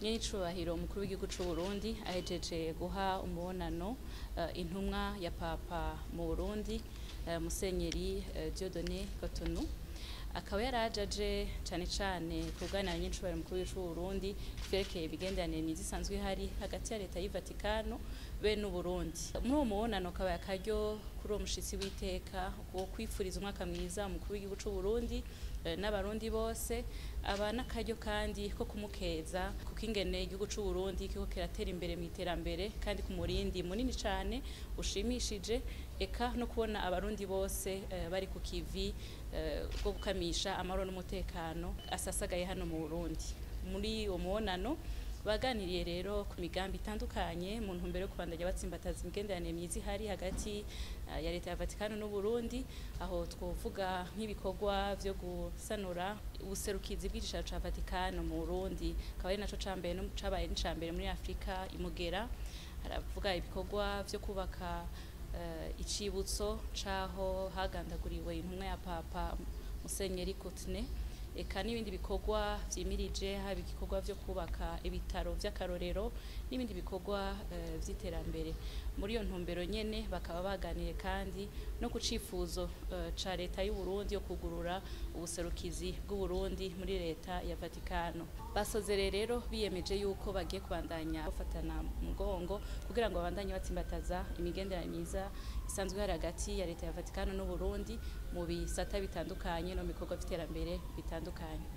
Nyenicubahiro umukuru w'igihugu c'u Burundi ahejeje guha umubonano intumwa ya Papa mu Burundi Musenyeri Dieudonné Cotonou, akaba yaraje cane cane kuganira nyenicubahiro umukuru w'igihugu c'u Burundi kuvyerekeye imigenderanire myiza isanzwe ihari hagati ya leta y'Ivatikano be n'Uburundi. Muri uwo mubonano kabaye akaryo kuri uwo mushitsi w'iteka wo kwifuriza umwaka mwiza umukuru w'igihugu c'u Burundi n'abarundi bose, aba n'akaryo kandi ko kumukeza kuko ingene igihugu c'u Burundi kiriko kiratera imbere mw'iterambere kandi ku murindi munini cane ushimishije, eka no kubona abarundi bose bari ku kivi bwo gukamisha amahoro n'umutekano asasagaye hano mu Burundi. Muri uwo mubonano baganiriye rero ku migambi itandukanye mu ntumbero yo kubandanya batsimbataza imigenderanire myiza ihari hagati ya leta ya Vatikano n'Uburundi, aho twovuga nk'ibikorwa vyo gusanura ubuserukizi bw'igisharo ca Vatikano mu Burundi, akaba ari naco cabaye n'icambere muri Afrika imugera. Haravuga ibikorwa vyo kubaka icibutso caho hagandaguriwe intumwa ya Papa Musenyeri Cotonou, eka n'ibindi bikorwa vyimirije, haba ibikorwa vyo kubaka ibitaro vy'akarorero n'ibindi bikorwa vy'iterambere. Muri iyo ntumbero nyene bakaba baganiye kandi no ku cifuzo ca leta y'u Burundi yo kugurura ubuserukizi bw'u Burundi muri leta ya Vatikano. Basozereye rero biyemeje yuko bagiye kubandanya bafatana mu mugongo kugira ngo babandanye batsimbataza imigenderanire myiza isanzwe hari hagati ya leta ya Vatikano n'u Burundi mu bisata bitandukanye no mu bikorwa vy'iterambere bitandukanye.